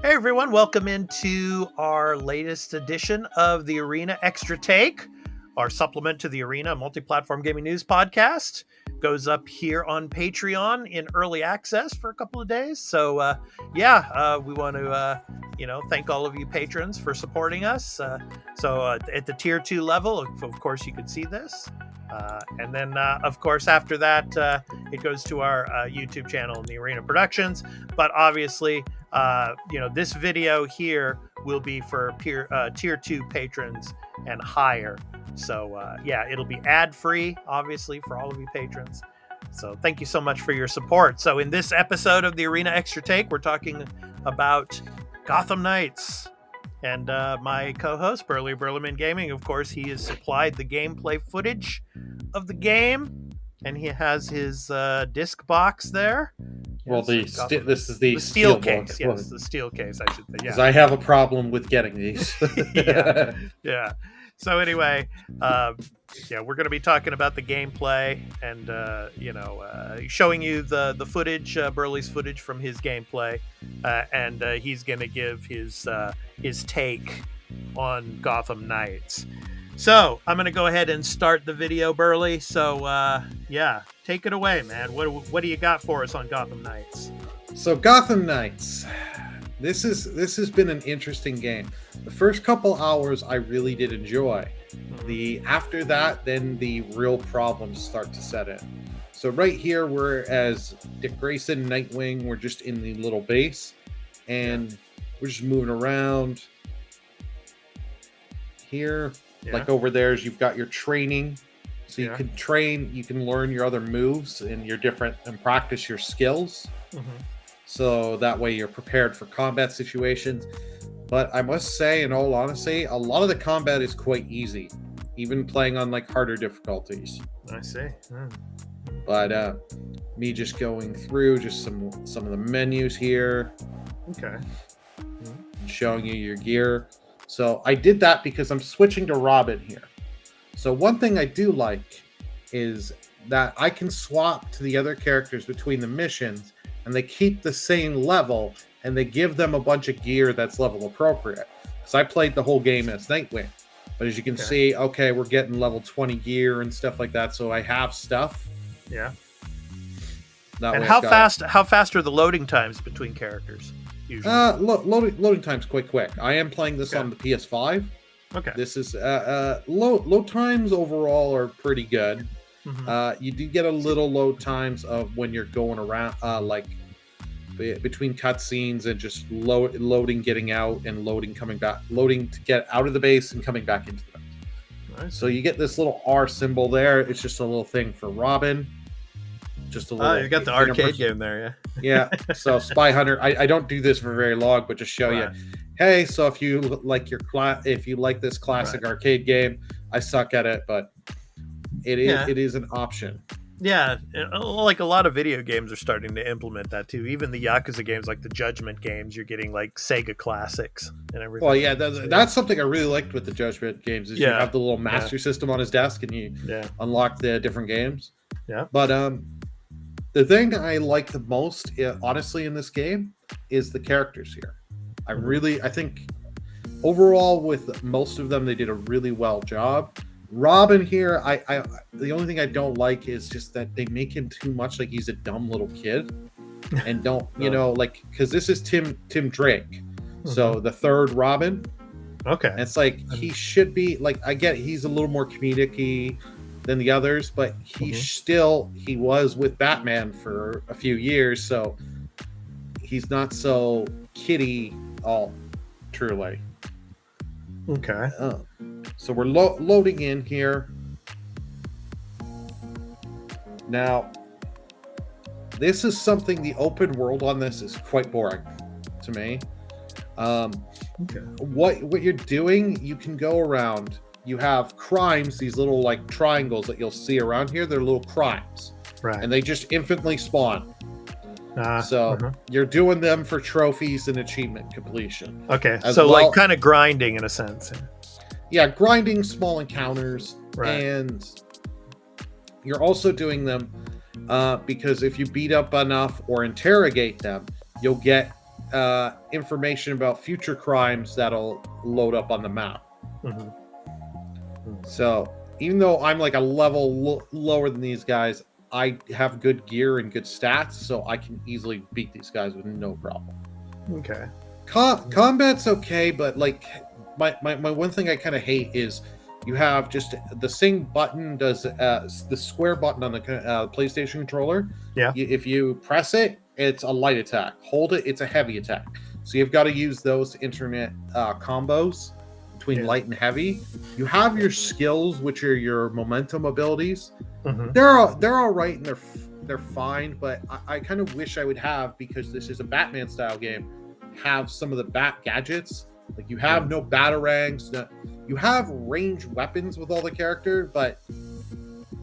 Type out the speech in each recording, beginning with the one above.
Hey everyone, welcome into our latest edition of the Arena Extra Take, our supplement to the Arena Multiplatform Gaming News Podcast. Goes up here on Patreon in early access for a couple of days. So we want to thank all of you patrons for supporting us. At the tier 2 level, of course, you can see this. And then, of course, after that, it goes to our YouTube channel in the Arena Productions. But obviously, this video here will be for tier 2 patrons and higher. So, it'll be ad-free, obviously, for all of you patrons. So thank you so much for your support. So in this episode of the Arena Extra Take, we're talking about Gotham Knights. And my co-host, Burleman Gaming, of course, he has supplied the gameplay footage of the game, and he has his disc box there. Well, yes, this is the steel case. Yes, the steel case, I should say. Because I have a problem with getting these. yeah. So anyway, we're going to be talking about the gameplay and showing you the footage, Burley's footage from his gameplay, and he's going to give his take on Gotham Knights. So I'm going to go ahead and start the video, Burley. So take it away, man. What do you got for us on Gotham Knights? So Gotham Knights. This has been an interesting game. The first couple hours I really did enjoy. After that, then the real problems start to set in. So right here, we're as Dick Grayson, Nightwing. We're just in the little base, and we're just moving around. Here, like over there, you've got your training. So you can train, you can learn your other moves and practice your skills. Mm-hmm. So that way you're prepared for combat situations. But I must say, in all honesty, a lot of the combat is quite easy, even playing on like harder difficulties. I see. But me just going through just some of the menus here. Okay. Showing you your gear. So I did that because I'm switching to Robin here. So one thing I do like is that I can swap to the other characters between the missions, and they keep the same level, and they give them a bunch of gear that's level appropriate. Because I played the whole game as Nightwing. But as you can see, we're getting level 20 gear and stuff like that, so I have stuff. Yeah. And how fast are the loading times between characters? Usually? Loading time's quite quick. I am playing this on the PS5. Okay. This is load times overall are pretty good. Mm-hmm. You do get a little load times of when you're going around, like between cutscenes and just loading, getting out, and loading, coming back, loading to get out of the base and coming back into the base. Nice. So you get this little R symbol there. It's just a little thing for Robin. Just a little. Oh, you got the arcade game there, yeah. So Spy Hunter. I don't do this for very long, but just show you. Hey, so if you like this classic arcade game, I suck at it, but it is an option. Yeah, like a lot of video games are starting to implement that too. Even the Yakuza games, like the Judgment games, you're getting like Sega classics and everything. Well, yeah, that's something I really liked with the Judgment games. Is you have the little master system on his desk, and you unlock the different games. Yeah, but the thing I like the most, honestly, in this game is the characters here. I think overall with most of them, they did a really well job. Robin here, the only thing I don't like is just that they make him too much like he's a dumb little kid, and don't because this is Tim Drake, so the third Robin. Okay, and it's like he should be like, I get he's a little more comedic-y than the others, but he was with Batman for a few years, so he's not so kiddie all truly. Okay. So we're loading in here. Now, this is something, the open world on this is quite boring to me. What you're doing, you can go around. You have crimes, these little like triangles that you'll see around here. They're little crimes. Right. And they just infinitely spawn. You're doing them for trophies and achievement completion. Okay, so like kind of grinding in a sense. Yeah, grinding small encounters, and you're also doing them because if you beat up enough or interrogate them, you'll get information about future crimes that'll load up on the map. So even though I'm like a level lower than these guys, I have good gear and good stats, so I can easily beat these guys with no problem. Okay. Combat's okay, but like my one thing I kind of hate is you have just the same button does the square button on the PlayStation controller. Yeah. If you press it, it's a light attack. Hold it, it's a heavy attack. So you've got to use those to internet combos between light and heavy. You have your skills, which are your momentum abilities. They're all right and they're fine, but I kind of wish I would have, because this is a Batman style game, have some of the bat gadgets. Like you have no batarangs, you have ranged weapons with all the characters, but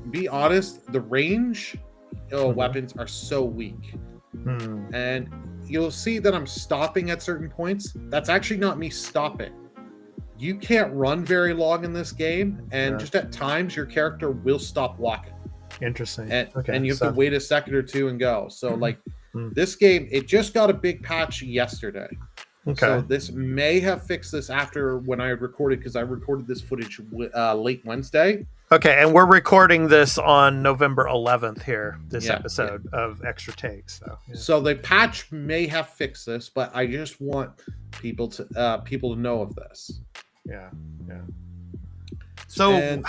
be honest, the range weapons are so weak. And you'll see that I'm stopping at certain points. That's actually not me stopping. You can't run very long in this game, and just at times your character will stop walking. Interesting. And you have to wait a second or two and go. So like this game, it just got a big patch yesterday. Okay. So this may have fixed this after when I had recorded, because I recorded this footage late Wednesday. Okay, and we're recording this on November 11th here, this episode of Extra Takes. So the patch may have fixed this, but I just want people to know of this. Yeah. So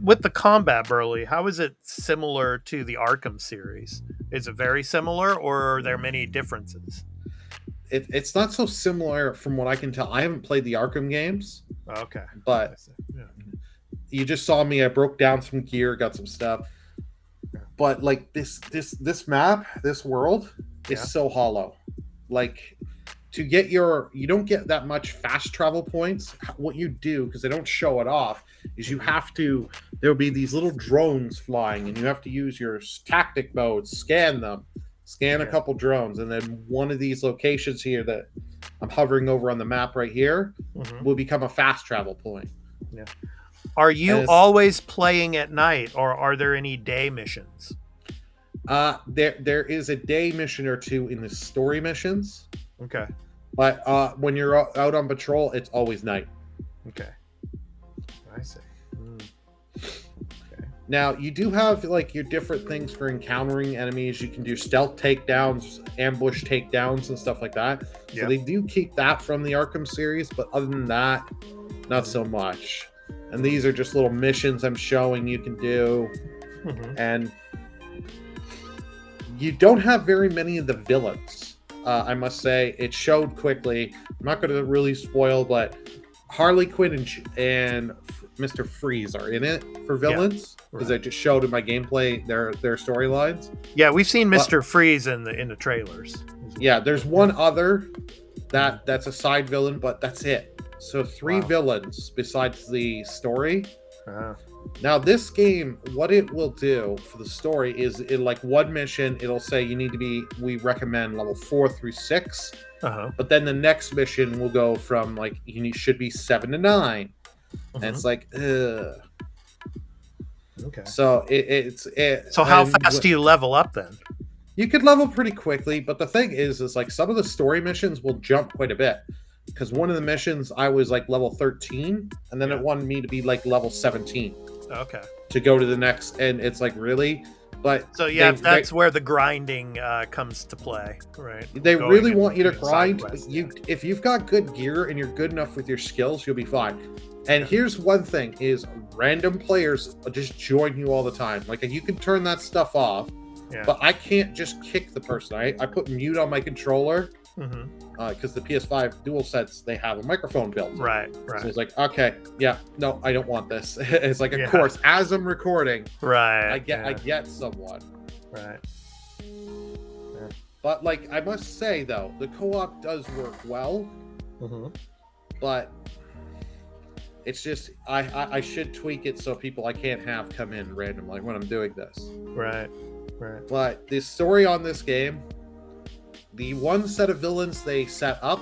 with the combat, Burley, how is it similar to the Arkham series? Is it very similar, or are there many differences? It's not so similar from what I can tell. I haven't played the Arkham games. Okay. But you just saw me. I broke down some gear, got some stuff. But like this map, this world is so hollow. Like to get you don't get that much fast travel points. What you do, because they don't show it off, is there'll be these little drones flying, and you have to use your tactic modes, scan a couple drones, and then one of these locations here that I'm hovering over on the map right here will become a fast travel point. Yeah. Are you always playing at night, or are there any day missions? There is a day mission or two in the story missions. Okay. But when you're out on patrol, it's always night. Okay. I see. Now, you do have like your different things for encountering enemies. You can do stealth takedowns, ambush takedowns, and stuff like that. So they do keep that from the Arkham series, but other than that, not so much. And these are just little missions I'm showing you can do. And you don't have very many of the villains. I must say, it showed quickly. I'm not going to really spoil, but Harley Quinn and Mr. Freeze are in it for villains, because I just showed in my gameplay their storylines. Yeah, we've seen Mr. Freeze in the trailers. Yeah, there's one other that's a side villain, but that's it. So 3 villains besides the story. Now this game, what it will do for the story is, in like one mission, it'll say you need to be, we recommend level 4 through 6. But then the next mission will go from like, you should be 7 to 9. And it's like, ugh. Okay. So So how fast do you level up then? You could level pretty quickly, but the thing is like some of the story missions will jump quite a bit. Because one of the missions I was like level 13, and then it wanted me to be like level 17. Okay. To go to the next, and it's like, really? But so that's where the grinding comes to play, right? They really want you to grind. If you've got good gear and you're good enough with your skills, you'll be fine. And here's one thing: is random players just join you all the time. Like you can turn that stuff off, but I can't just kick the person. I put mute on my controller. Because the PS5 DualSense, they have a microphone built. Right. So it's like, okay, no, I don't want this. It's like, of course, as I'm recording, I get someone. Right. But like, I must say though, the co-op does work well. But it's just, I should tweak it so people I can't have come in random, like when I'm doing this. Right. But the story on this game, the one set of villains they set up,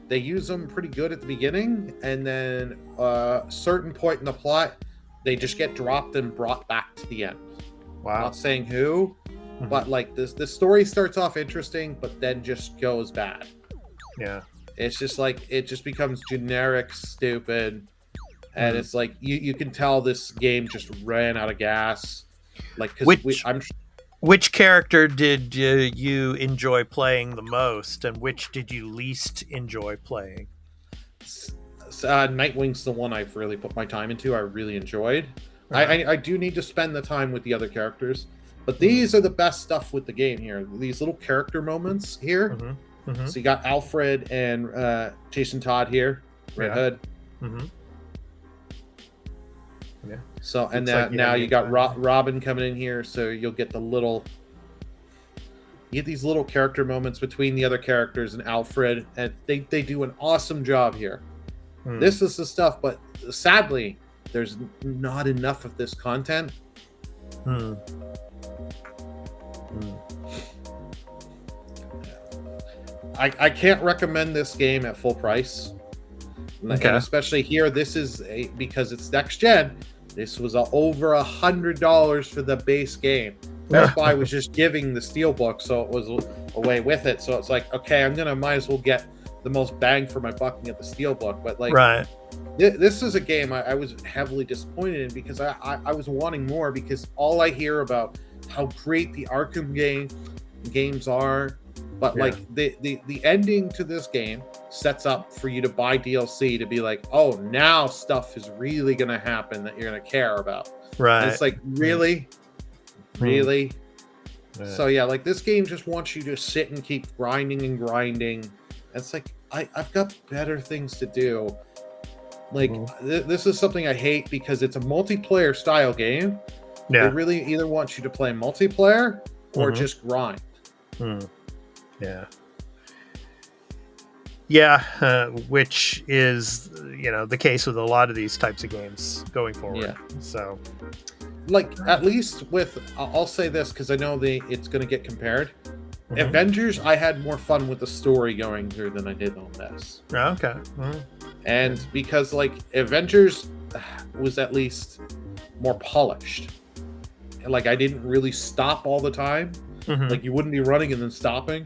they use them pretty good at the beginning, and then a certain point in the plot, they just get dropped and brought back to the end. Wow. Not saying who, but like this story starts off interesting, but then just goes bad. Yeah. It's just like, it just becomes generic, stupid. And it's like, you can tell this game just ran out of gas. Like, which character did you enjoy playing the most, and which did you least enjoy playing? Nightwing's the one I've really put my time into. I really enjoyed. I do need to spend the time with the other characters, but these are the best stuff with the game here. These little character moments here. So you got Alfred and Jason Todd here, Red Hood. Yeah. So and now you got Robin coming in here, so you'll get you get these little character moments between the other characters and Alfred, and they do an awesome job here. This is the stuff, but sadly, there's not enough of this content. I can't recommend this game at full price. Okay. And especially here, this is because it's next gen. This was over $100 for the base game. Best Buy was just giving the Steelbook, so it was away with it. So it's like, okay, might as well get the most bang for my buck and get the Steelbook. But like, this is a game I was heavily disappointed in, because I was wanting more, because all I hear about how great the Arkham games are. But like the ending to this game sets up for you to buy DLC to be like, oh, now stuff is really going to happen that you're going to care about. Right. And it's like, really? Really? So yeah, like this game just wants you to sit and keep grinding and grinding. And it's like, I've got better things to do. Like this is something I hate, because it's a multiplayer style game. They really either want you to play multiplayer or just grind. Which is the case with a lot of these types of games going forward. So like, at least with, I'll say this, because I know it's going to get compared. Avengers, I had more fun with the story going through than I did on this. Okay. And because like Avengers was at least more polished. Like, I didn't really stop all the time. Like, you wouldn't be running and then stopping.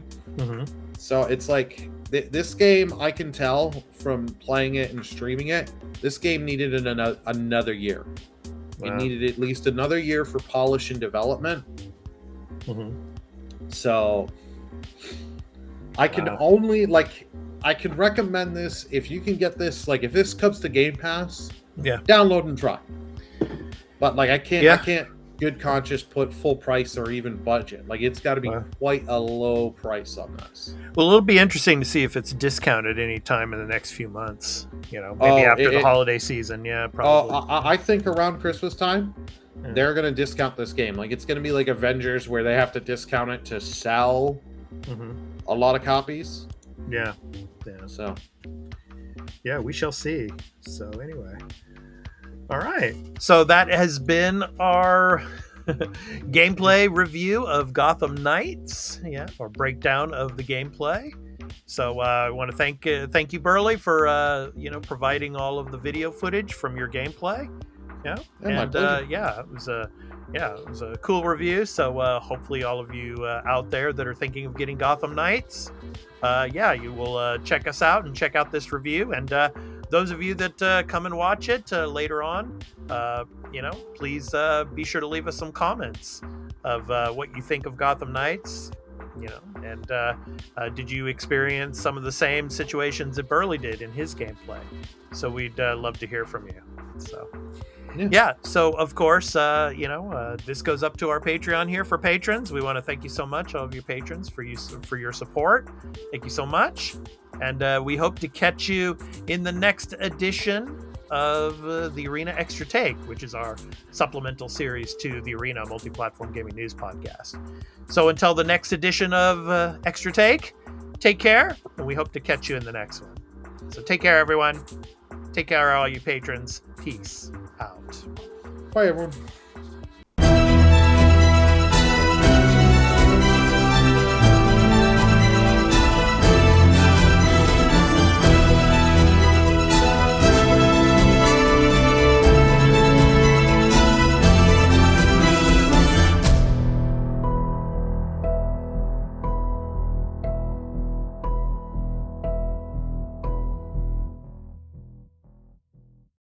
So it's like, this game, I can tell from playing it and streaming it, this game needed another year. It needed at least another year for polish and development. So I can only, like, I can recommend this if you can get this. Like, if this comes to Game Pass, download and try. But like, I can't good conscience put full price or even budget. Like, it's got to be quite a low price on this. Well, it'll be interesting to see if it's discounted any time in the next few months. Maybe after the holiday season. Yeah, probably. I think around Christmas time, they're going to discount this game. Like, it's going to be like Avengers, where they have to discount it to sell a lot of copies. Yeah. So, yeah, we shall see. So anyway. All right. So that has been our gameplay review of Gotham Knights. Yeah, our breakdown of the gameplay. So I want to thank you, Burley, for providing all of the video footage from your gameplay. Yeah, and it was a cool review. So hopefully all of you out there that are thinking of getting Gotham Knights, you will check us out and check out this review. And those of you that come and watch it later on, please be sure to leave us some comments of what you think of Gotham Knights. And did you experience some of the same situations that Burley did in his gameplay? So we'd love to hear from you. So. Yeah. So of course, this goes up to our Patreon here for patrons. We want to thank you so much, all of you patrons, for your support. Thank you so much, and we hope to catch you in the next edition of the Arena Extra Take, which is our supplemental series to the Arena Multiplatform Gaming News Podcast. So until the next edition of Extra Take, take care, and we hope to catch you in the next one. So take care, everyone. Take care, all you patrons. Peace out. Bye, everyone.